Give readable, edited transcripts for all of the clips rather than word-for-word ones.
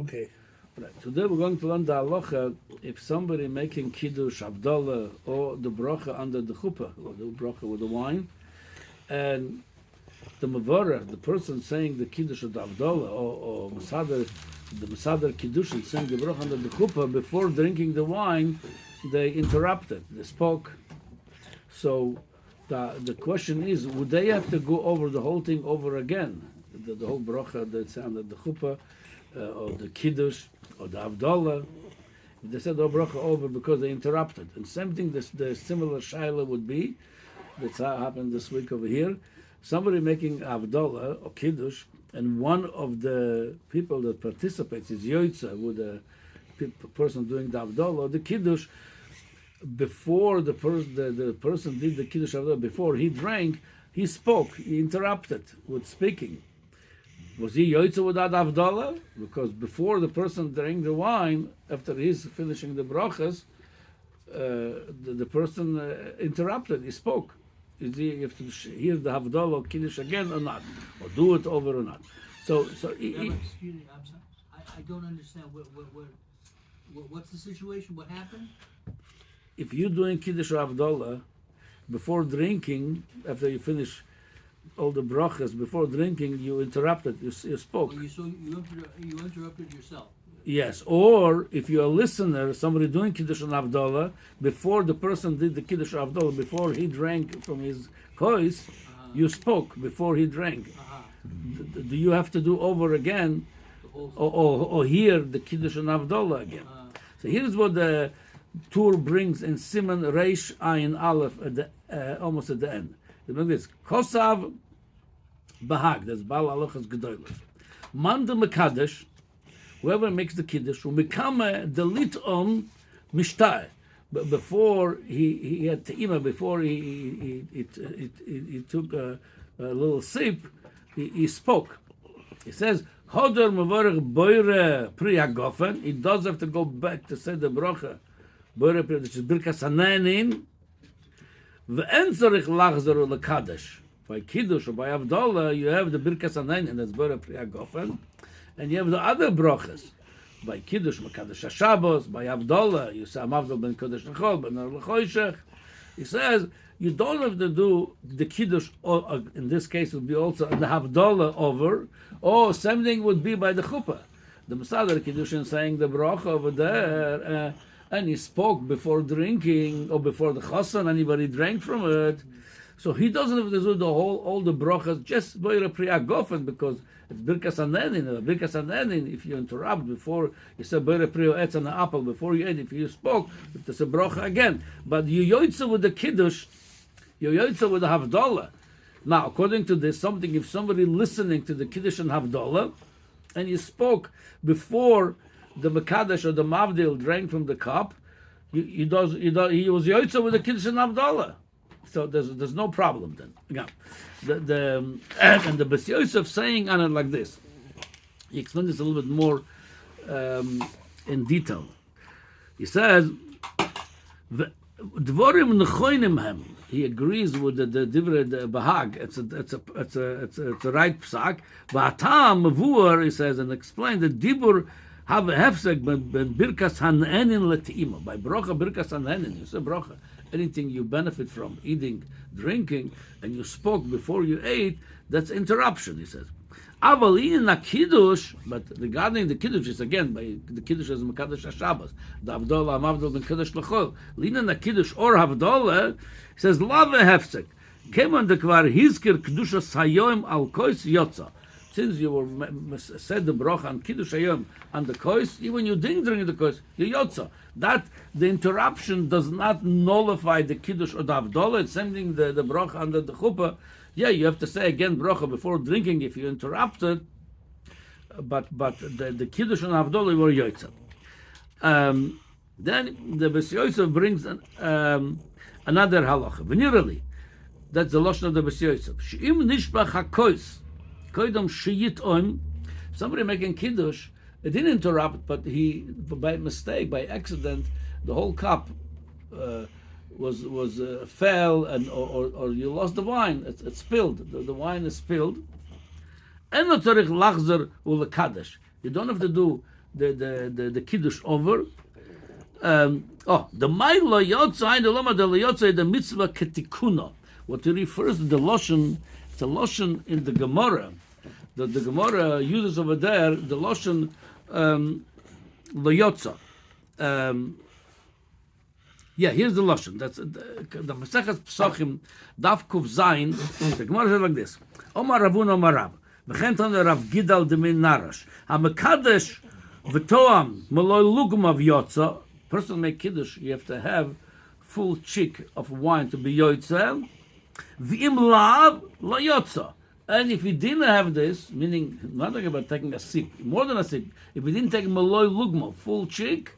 Okay. Right. Today we're going to learn the halacha if somebody making kidush, Havdalah, or the bracha under the chuppah, or the bracha with the wine, and the mavorach, the person saying the kiddush of the Havdalah, or Masadar, the Masadar kiddush, and saying the bracha under the chuppah, before drinking the wine, they interrupted, they spoke. So the question is, would they have to go over the whole thing over again? The whole bracha that's under the chuppah, or the kiddush, or the Havdalah. They said the bracha over because they interrupted. And same thing, the similar shaila would be, that's how happened this week over here, somebody making Havdalah or kiddush, and one of the people that participates is yoitza, with the person doing the Havdalah or the kiddush, before the person did the kiddush Havdalah, before he drank, he spoke, he interrupted with speaking. Was he yoitza without Havdalah? Because before the person drank the wine, after he's finishing the brachas, the person interrupted, he spoke. Is he you have to hear the Havdalah or kiddush again or not? Or do it over or not? So Excuse me, I'm sorry. I don't understand. What's the situation? What happened? if you're doing kiddush or Havdalah, before drinking, after you finish all the brachas, before drinking, you interrupted, you spoke. Well, you interrupted yourself. Yes, or if you're a listener, somebody doing Kiddush and Havdalah, before the person did the Kiddush and Havdalah, before he drank from his kois, you spoke before he drank. Do you have to do over again, or hear the Kiddush and Havdalah again? So here's what the Tur brings in Siman Reish Ayin Aleph, at the, almost at the end. They bring this, Kosav Bahag, that's Baal Halachas Gedolos. Man de Mekadesh, whoever makes the kiddush will become the lit on mishtah. But before he had te'ima, before he took a little sip, he spoke. He says, Hodor mevorach boire pri hagofen. He does have to go back to say the bracha. Boire pri, which is birkas hanenin. Ve'en tzarich lachzor lekadesh. By kiddush or by Havdalah, you have the birkas hanenin, that's boire pri hagofen. And you have the other brachas. By Kiddush, Makadosh HaShabbos, by Havdalah, you say, Amavdal ben Kodesh L'chol, ben L'choshech. He says, you don't have to do the Kiddush, or in this case, it would be also the Havdalah over, or same thing would be by the Chuppah. The Masadar Kiddushin saying the bracha over there, and he spoke before drinking, or before the Chassan, anybody drank from it. So he doesn't have to do all the brachas, just by the Priya Gofen, because it's Birkas Hanenin. Birkas Hanenin, if you interrupt before you say Boire Priya Etz on the apple, before you ate, if you spoke, if there's a bracha again. But you yoitza with the Kiddush, you yoitza with the Havdalah. Now, according to this, if somebody listening to the Kiddush and Havdalah, and you spoke before the Mekadesh or the Mavdil drank from the cup, he was yoitza with the Kiddush and Havdalah. So there's no problem then. Again, and the Bes Yosef saying on it like this. He explains this a little bit more in detail. He says, "Dvorim nechoinim hem." He agrees with the divrei the Bahag. It's a right psak. V'atam mavur, he says, and explain the dibur have a hefsek ben birkas hanenin le'teima. By bracha birkas hanenin, you say bracha. Anything you benefit from eating, drinking, and you spoke before you ate, that's interruption, he says. Avalin na kiddush, but regarding the kiddush is again by the kiddush as Makadosh HaShabbos, the Havdalah, Amavdal ben Kodesh L'chol. Lina na kiddush or Havdalah, he says lave hefsek. Keman de kvar hizker kedusha sayoim al kois yotza. Since you were said the bracha on kiddush hayom on the kois, even you didn't drink the kois, you yotza. That the interruption does not nullify the kiddush or the Havdalah. It's same the bracha under the chuppah. Yeah, you have to say again bracha before drinking if you interrupted. But the kiddush and Havdalah were yotza. Then the Bes Yosef brings another halacha. Venerally, that's the lashon of the Bes Yosef. She'im nishbach hakois. Somebody making kiddush, it didn't interrupt, but he, by mistake, by accident, the whole cup was fell, and or you lost the wine. It spilled. The wine is spilled. You don't have to do the kiddush over. The Maila Yotzai, the Lama de Yotzai, the mitzvah ketikuna. What it refers to the Lashon, it's a Lashon in the Gemara. The Gemara uses over there the Lashon Layotza. Here's the Lashon. That's the Masechet Pesachim, Daf Kuf Zayin. The Gemara says like this: Omar Ravun Omar Rav, v'chentan Rav Gidal demin Narash, HaMekadesh v'toam Maloi Lugum of Yotza. Person make kiddush, you have to have full cheek of wine to be yotza. V'im lav la yotza. And if you didn't have this, meaning not talking about taking a sip, more than a sip, if you didn't take maloi lugma, full cheek,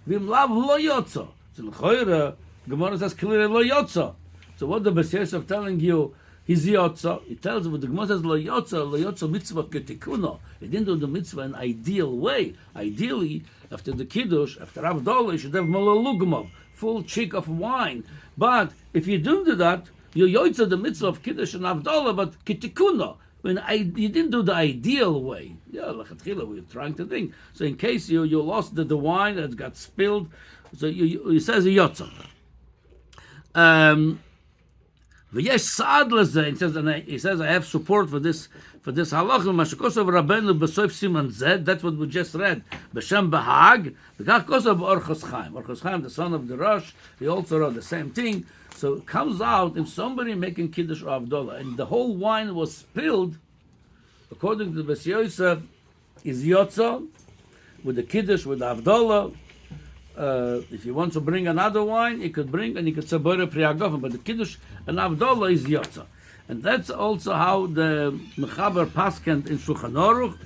v'im lav la yotza. So l'choyre, Gemara says clearly la yotza. So what the Beis Yosef telling you? He's yotza. He tells you, the Gemara says la yotza mitzvah ketikuna. He didn't do the mitzvah in an ideal way. Ideally, after the kiddush, after Havdalah, you should have malolugmov, full cheek of wine. But if you don't do that, you yotza the mitzvah of kiddush and Havdalah, but ketikuna. When you didn't do the ideal way. Lechatchila, we're trying to think. So in case you lost the wine that got spilled, so he says yotza. V'yesh saad lezeh. He says I have support for this halacha. Mashakosov Rabbeinu b'soif siman zed. That's what we just read. B'shem Bahag. V'kach kosov Orchos Chaim. Orchos Chaim, the son of the Rosh, he also wrote the same thing. So it comes out if somebody making kiddush or Havdalah and the whole wine was spilled, according to the Beis Yosef, is yotza with the kiddush with the Havdalah. If he wants to bring another wine, he could bring and he could say Boire Priyagofen, but the Kiddush and Havdalah is Yotza. And that's also how the Mechaber Paskent in Shulchan Aruch.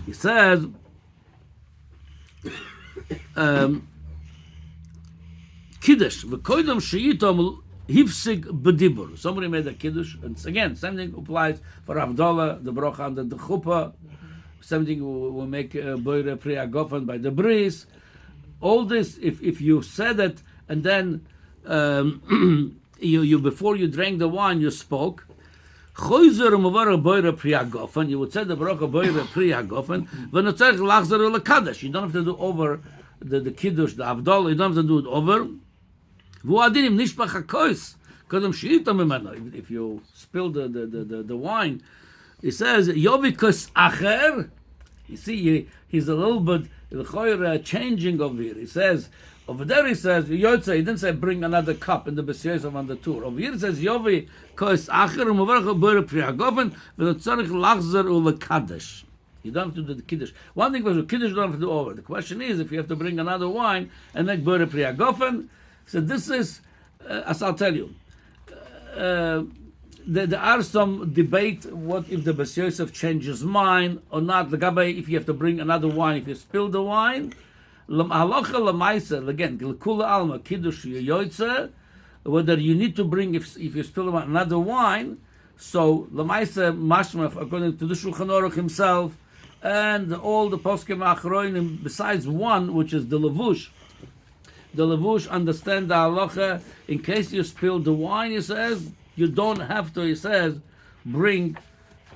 He says, Kiddush, v'koydom she'itom hifsig b'dibur. Somebody made a Kiddush, and again, same thing applies for Havdalah, the Brocha under the Chuppah. Same thing will make Boire Priyagofen by the bris. All this, if you said it and then you before you drank the wine you spoke, you would say the bracha boire priyagofen. You don't have to do over the kiddush, the Havdalah. You don't have to do it over. If you spill the wine, he says yovikus acher. You see, he's a little bit changing over here. He says, over there he says, Yotze, he didn't say bring another cup in the Beis Yosef on the tour. Over here it says, Yovi kois acher u'mavarcha boire priyagofen v'lotzarich lachzer u'lekadesh. You don't have to do the kiddush. One thing was, kiddush you don't have to do over. The question is, if you have to bring another wine and make boire priyagofen, so this is, as I'll tell you, there are some debate what if the Beis Yosef changes mind or not. If you have to bring another wine, if you spill the wine, halacha lemaisa again l'kula alma kiddush yoytze. Whether you need to bring if you spill another wine, so lemaisa mashma according to the Shulchan Aruch himself and all the poskim achronim besides one which is the levush. The levush understand the halacha in case you spill the wine. He says. You don't have to, he says, bring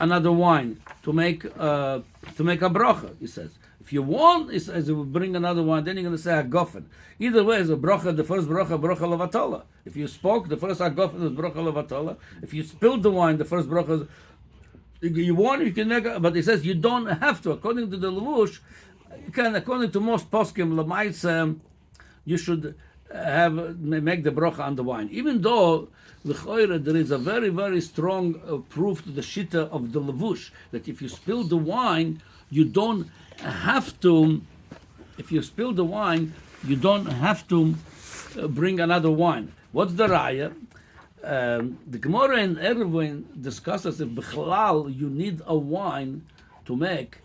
another wine to make a bracha, he says. If you want, he says, you bring another wine, then you're going to say hagofen. Either way, it's a bracha, the first bracha levatala. If you spoke, the first hagofen is bracha levatala. If you spilled the wine, the first bracha is, you want, you can make a, but he says, you don't have to. According to the Levush, you can, according to most poskim, lemaitz, you should make the bracha on the wine. Even though, there is a very, very strong proof to the shita of the levush that if you spill the wine, you don't have to. If you spill the wine, you don't have to bring another wine. What's the raya? The Gemara in Eruvin discusses if bichlal you need a wine to make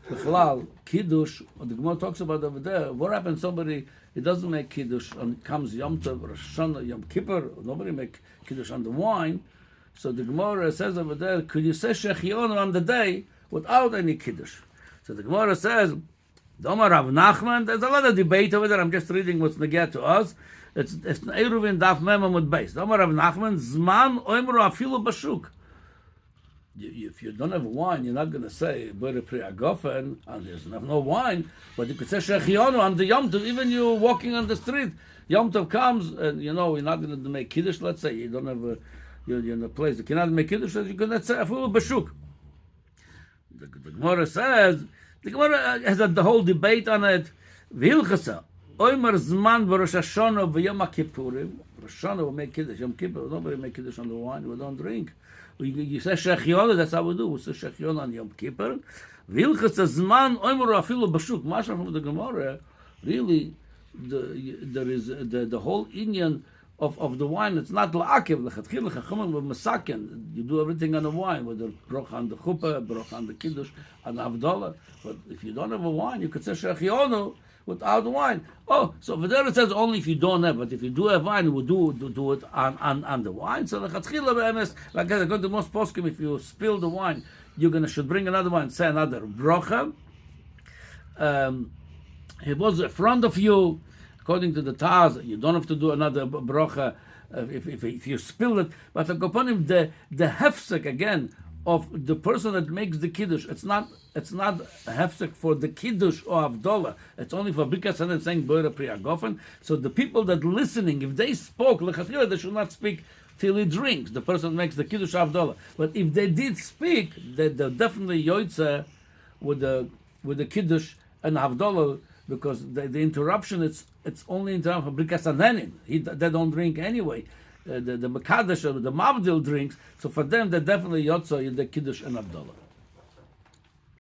bichlal kiddush. The Gemara talks about over there. What happens? Somebody he doesn't make kiddush and comes Yom Tov, Rosh Hashanah, Yom Kippur. Nobody make kiddush on the wine. So the Gemara says over there, could you say shechionu on the day without any kiddush? So the Gemara says, Omar Rav Nachman. There's a lot of debate over there. I'm just reading what's neged to us. It's Eruvin Daf Mem Amud Beis. Omar Rav Nachman Zman Oimru Afilu Bashuk. if you don't have wine, you're not going to say Bore Priagofen, and there's no wine, but you could say Shechionu on the Yom Tov. Even you walking on the street, Yom Tov comes, and you're not going to make Kiddush, let's say, you don't have you're in a place, you cannot make Kiddush, you're going to say Afilu B'Shuk. The Gemara says, the Gemara has the whole debate on it. V'hilchasa, Oimer Zman B'Rosh Hashanah V'Yom HaKippurim. Rosh Hashanah will make Kiddush. Yom Kippur, nobody make Kiddush on the wine, we don't drink. You say Shechionu, that's how we do. We say Shechionu on Yom Kippur. V'hilchasa Zman Oimer Afilu B'Shuk. Masha from the Gemara, really, there is the whole Inyan of the wine. It's not la'akev, l'chatchil, l'chachumim, l'masaken. You do everything on the wine, whether broch on the chuppah, broch on the kiddush, on the Havdalah. But if you don't have a wine, you could say shechionu without the wine. Oh, so over there it says only if you don't have, but if you do have wine, we do it on the wine. So l'chatchil, like I go to most poskim, if you spill the wine, should bring another wine, say another brocha. It was in front of you. According to the Taz, you don't have to do another brocha if you spill it. But upon him, the hefsek again of the person that makes the kiddush, it's not a hefsek for the kiddush or Havdalah. It's only for Birkas and saying Boira Priagofen. So the people that listening, if they spoke lechatchila, they should not speak till he drinks. The person that makes the kiddush or Havdalah. But if they did speak, they're definitely yoitze with the kiddush and Havdalah. Because the interruption, it's only interruption for Birkas Hanenin. They don't drink anyway. The Mekadesh or the Mavdil drinks. So for them, they're definitely Yotza in the Kiddush and Havdalah.